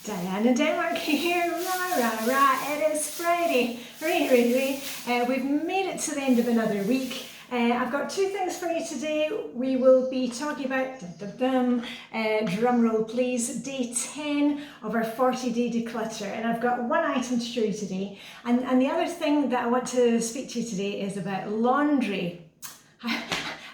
Diane in Denmark here, rah rah rah, it is Friday, hooray. We've made it to the end of another week. I've got two things for you today. We will be talking about, drum roll please, day 10 of our 40-day declutter, and I've got one item to show you today. And the other thing that I want to speak to you today is about laundry.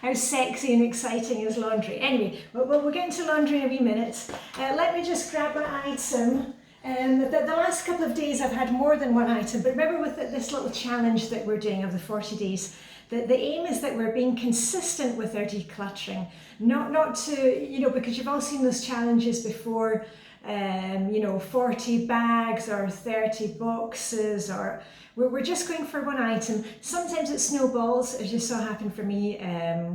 How sexy and exciting is laundry? Anyway, we'll get into laundry in a wee minute. Let me just grab my item. The last couple of days I've had more than one item, but remember with this little challenge that we're doing of the 40 days, the aim is that we're being consistent with our decluttering. Not to, because you've all seen those challenges before, 40 bags or 30 boxes, or we're just going for one item. Sometimes it snowballs, as you saw happen for me,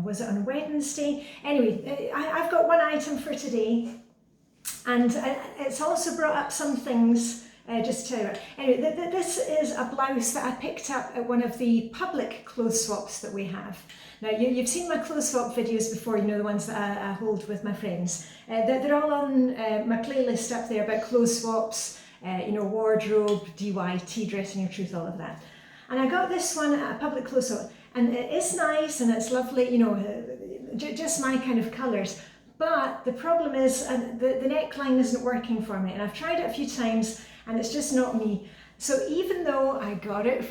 was it on Wednesday? Anyway, I've got one item for today, and it's also brought up some things, just to tell you about. Anyway, this is a blouse that I picked up at one of the public clothes swaps that we have. Now, you've seen my clothes swap videos before, the ones that I hold with my friends. They're all on my playlist up there about clothes swaps, wardrobe, DIY, tea, dressing your truth, all of that. And I got this one at a public clothes swap, and it is nice and it's lovely, just my kind of colours. But the problem is the neckline isn't working for me, and I've tried it a few times and it's just not me. So even though I got it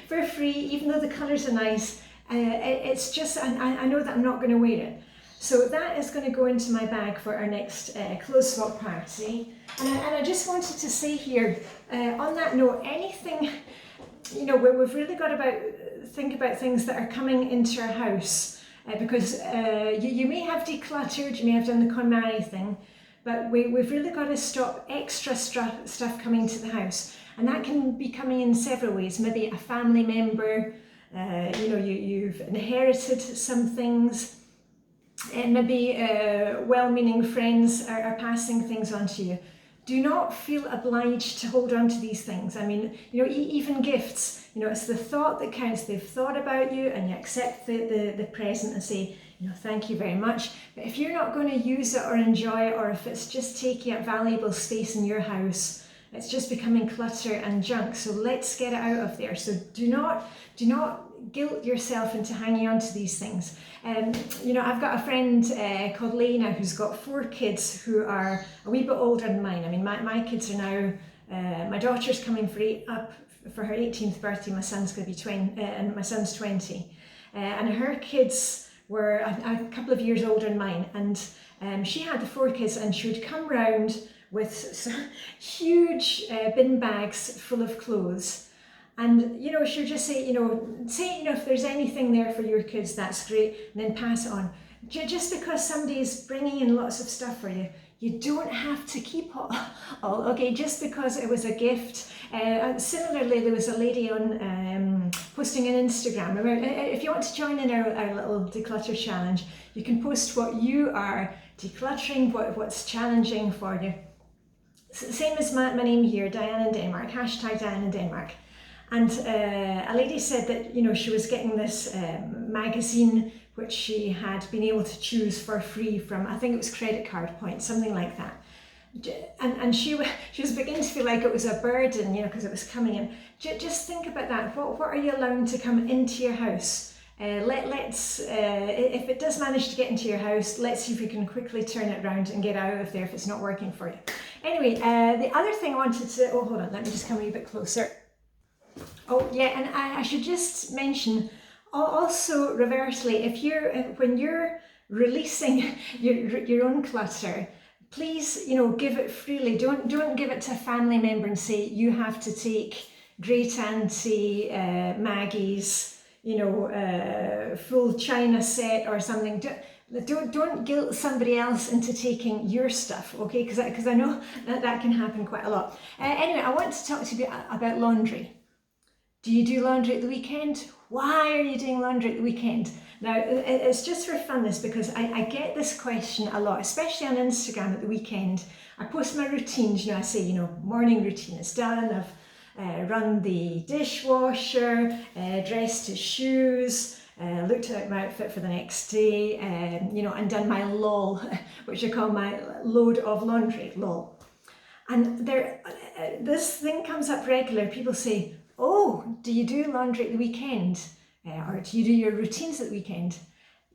for free, even though the colours are nice, it's just, I know that I'm not going to wear it. So that is going to go into my bag for our next clothes swap party. And I just wanted to say here, on that note, anything, we've really got to think about things that are coming into our house. Because you may have decluttered, you may have done the KonMari thing, but we've really got to stop extra stuff coming to the house. And that can be coming in several ways. Maybe a family member, you've inherited some things, and maybe well-meaning friends are passing things on to you. Do not feel obliged to hold on to these things. I mean, even gifts, it's the thought that counts. They've thought about you, and you accept the present and say, thank you very much. But if you're not going to use it or enjoy it, or if it's just taking up valuable space in your house, it's just becoming clutter and junk. So let's get it out of there. So do not guilt yourself into hanging on to these things. I've got a friend called Lena who's got 4 kids who are a wee bit older than mine. I mean, my kids are now, my daughter's coming up for her 18th birthday. My son's going to be 20, and my son's 20. And her kids were a couple of years older than mine. And she had the 4 kids, and she would come round with huge bin bags full of clothes. And she would just say, if there's anything there for your kids, that's great, and then pass it on. Just because somebody is bringing in lots of stuff for you, you don't have to keep all, okay, just because it was a gift. Similarly, there was a lady on posting on Instagram. Remember, if you want to join in our little declutter challenge, you can post what you are decluttering, what's challenging for you. Same as my name here, Diane in Denmark, hashtag Diane in Denmark. And a lady said that, she was getting this magazine which she had been able to choose for free from, I think it was credit card points, something like that. And she was beginning to feel like it was a burden, because it was coming in. Just think about that. What are you allowing to come into your house? Let's, if it does manage to get into your house, let's see if we can quickly turn it around and get out of there if it's not working for you. Anyway, the other thing I wanted to, hold on, let me just come a wee bit closer. Oh yeah, and I should just mention, also reversely, when you're releasing your own clutter, please, give it freely. Don't give it to a family member and say you have to take Great Auntie Maggie's, full china set or something. Don't guilt somebody else into taking your stuff, okay? Because I know that can happen quite a lot. Anyway, I want to talk to you about laundry. Do you do laundry at the weekend? Why are you doing laundry at the weekend? Now, it's just for funness, because I get this question a lot, especially on Instagram at the weekend. I post my routines, I say, morning routine is done. I've run the dishwasher, dressed his shoes, looked at my outfit for the next day, and done my LOL, which I call my load of laundry, LOL. And this thing comes up regular. People say, oh, do you do laundry at the weekend? Or do you do your routines at the weekend?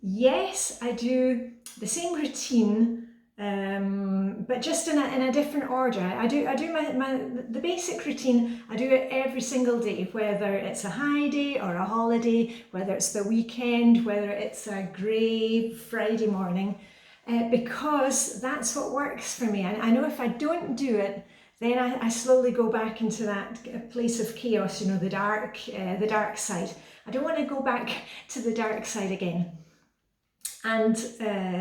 Yes, I do the same routine, but just in a different order. I do the basic routine. I do it every single day, whether it's a high day or a holiday, whether it's the weekend, whether it's a grey Friday morning, because that's what works for me. And I know if I don't do it, then I slowly go back into that place of chaos, you know, the dark side. I don't want to go back to the dark side again. And,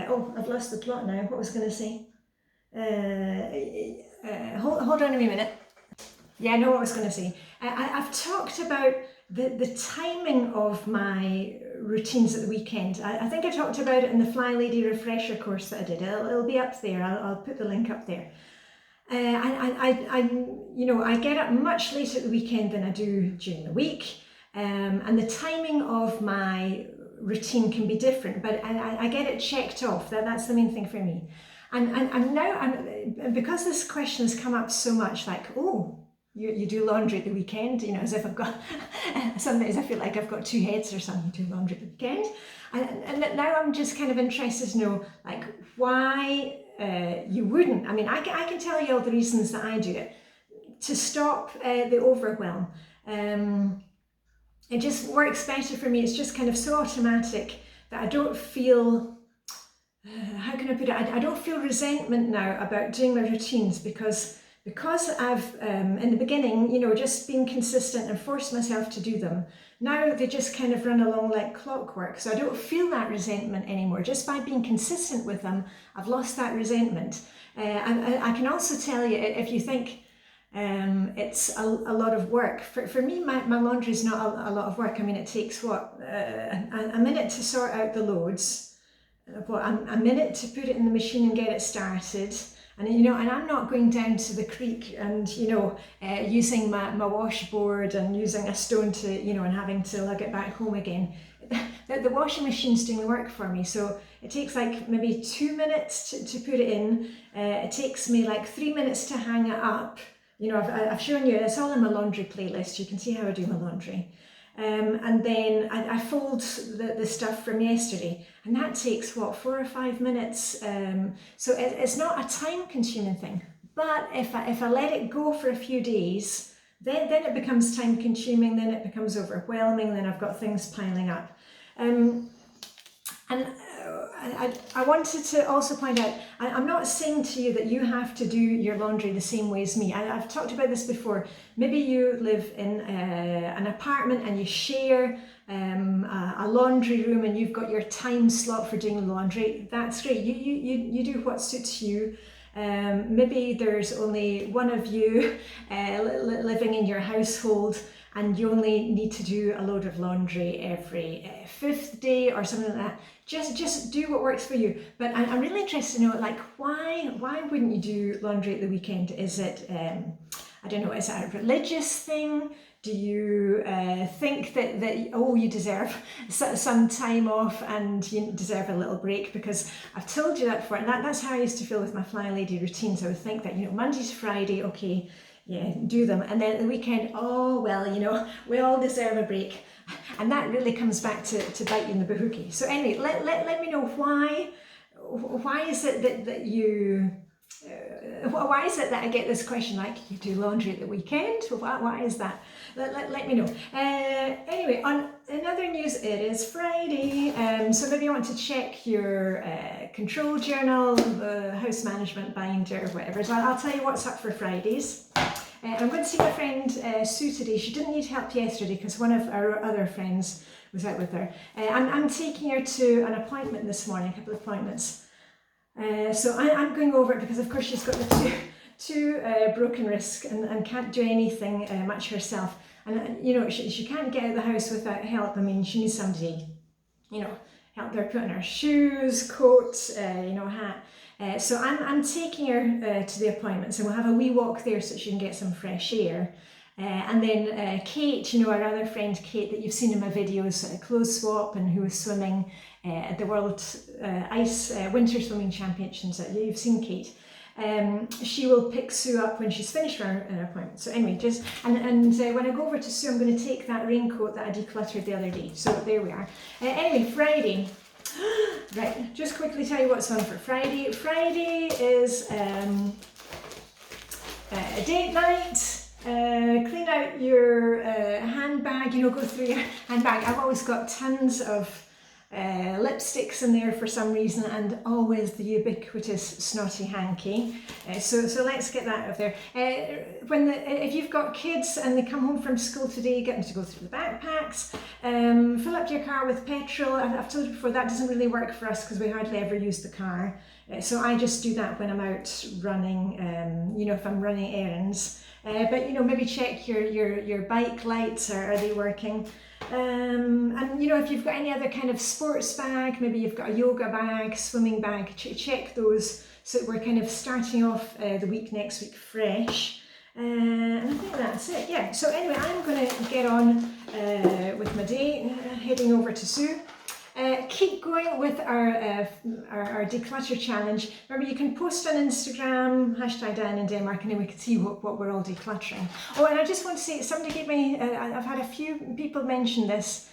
oh, I've lost the plot now. What was I going to say? Hold on a minute. Yeah, I know what I was going to say. I've talked about the timing of my routines at the weekend. I think I talked about it in the Flylady refresher course that I did. It'll be up there. I'll put the link up there. I get up much later at the weekend than I do during the week, and the timing of my routine can be different, but I get it checked off. That's the main thing for me. And now because this question has come up so much, like, oh, you do laundry at the weekend, you know, as if I've got, sometimes I feel like I've got two heads or something. You do laundry at the weekend, and now I'm just kind of interested to know, like, why you wouldn't. I mean, I can tell you all the reasons that I do it to stop the overwhelm. It just works better for me. It's just kind of so automatic that I don't feel, how can I put it? I don't feel resentment now about doing my routines because I've, in the beginning, you know, just been consistent and forced myself to do them. Now they just kind of run along like clockwork. So I don't feel that resentment anymore. Just by being consistent with them, I've lost that resentment. I can also tell you, if you think it's a lot of work, for me, my laundry is not a lot of work. I mean, it takes what, a minute to sort out the loads, a minute to put it in the machine and get it started. And, you know, and I'm not going down to the creek and, you know, using my washboard and using a stone to, you know, and having to lug it back home again. The washing machine's doing the work for me. So it takes like maybe 2 minutes to put it in. It takes me like 3 minutes to hang it up. You know, I've shown you, it's all in my laundry playlist. You can see how I do my laundry. And then I fold the stuff from yesterday, and that takes what, 4 or 5 minutes. So it's not a time-consuming thing. But if I let it go for a few days, then it becomes time-consuming. Then it becomes overwhelming. Then I've got things piling up. And I wanted to also point out, I'm not saying to you that you have to do your laundry the same way as me. I've talked about this before. Maybe you live in an apartment and you share a laundry room and you've got your time slot for doing the laundry. That's great. You do what suits you. Maybe there's only one of you living in your household, and you only need to do a load of laundry every 5th day or something like that. Just do what works for you. But I'm really interested to know, like, why wouldn't you do laundry at the weekend? Is it, I don't know, is it a religious thing? Do you think that oh, you deserve some time off and you deserve a little break? Because I've told you that before, and that's how I used to feel with my Flylady routines. I would think that, you know, Monday to Friday, okay, yeah, do them. And then at the weekend, oh, well, you know, we all deserve a break. And that really comes back to bite you in the bahookie. So anyway, let me know why is it that you, why is it that I get this question, like, you do laundry at the weekend? Why is that? Let me know. Anyway, in other news, it is Friday, so maybe you want to check your control journal, house management binder, or whatever. So I'll tell you what's up for Fridays. I'm going to see my friend Sue today. She didn't need help yesterday because one of our other friends was out with her. I'm taking her to an appointment this morning, a couple of appointments. So I'm going over it because, of course, she's got the two broken wrists and can't do anything much herself. And, you know, she can't get out of the house without help. I mean, she needs somebody, you know, help her put on her shoes, coat, you know, hat. So I'm taking her to the appointment, so we'll have a wee walk there so she can get some fresh air. And then Kate, you know, our other friend Kate that you've seen in my videos, clothes swap, and who was swimming at the World Ice Winter Swimming Championships. You've seen Kate. she will pick Sue up when she's finished her appointment. So anyway, just, and when I go over to Sue, I'm going to take that raincoat that I decluttered the other day. So there we are. Anyway, Friday. Right, just quickly tell you what's on for Friday. Friday is a date night. Clean out your handbag, you know, go through your handbag. I've always got tons of lipsticks in there for some reason, and always the ubiquitous snotty hanky. So let's get that out of there. If you've got kids and they come home from school today, get them to go through the backpacks. Fill up your car with petrol. I've told you before, that doesn't really work for us because we hardly ever use the car. So I just do that when I'm out running, you know, if I'm running errands. But you know, maybe check your bike lights, are they working? And you know, if you've got any other kind of sports bag, maybe you've got a yoga bag, swimming bag, check those so that we're kind of starting off the week next week fresh. And I think that's it, yeah. So anyway, I'm going to get on with my day, heading over to Sue. Keep going with our declutter challenge. Remember, you can post on Instagram, #Diane in Denmark, and then we can see what we're all decluttering. Oh, and I just want to say, somebody gave me, I've had a few people mention this.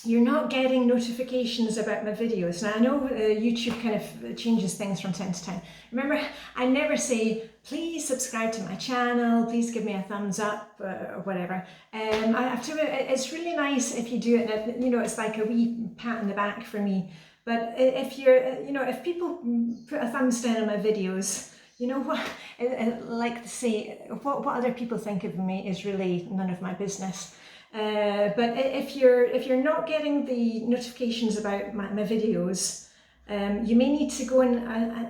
You're not getting notifications about my videos. Now I know YouTube kind of changes things from time to time. Remember, I never say, please subscribe to my channel, please give me a thumbs up or whatever. I have to, it's really nice if you do it, and you know, it's like a wee pat on the back for me. But if you're, you know, if people put a thumbs down on my videos, you know what, I like to say, what other people think of me is really none of my business. But if you're not getting the notifications about my videos, you may need to go in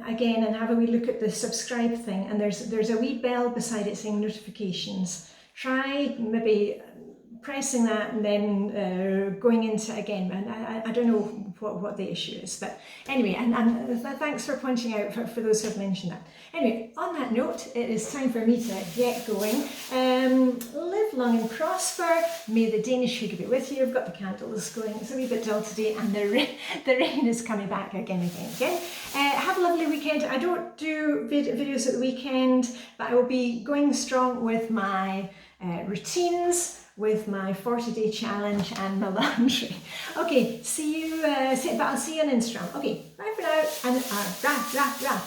again and have a wee look at the subscribe thing, and there's a wee bell beside it saying notifications. Try maybe pressing that and then going into it again. And I don't know what the issue is, but anyway, and thanks for pointing out for those who have mentioned that. Anyway, on that note, it is time for me to get going. Live long and prosper. May the Danish sugar be with you. I've got the candles going. It's a wee bit dull today, and the rain is coming back again. Have a lovely weekend. I don't do videos at the weekend, but I will be going strong with my routines, with my 40-day challenge and my laundry. Okay, see you, but I'll see you on Instagram. Okay, bye for now, and rah, rah, rah.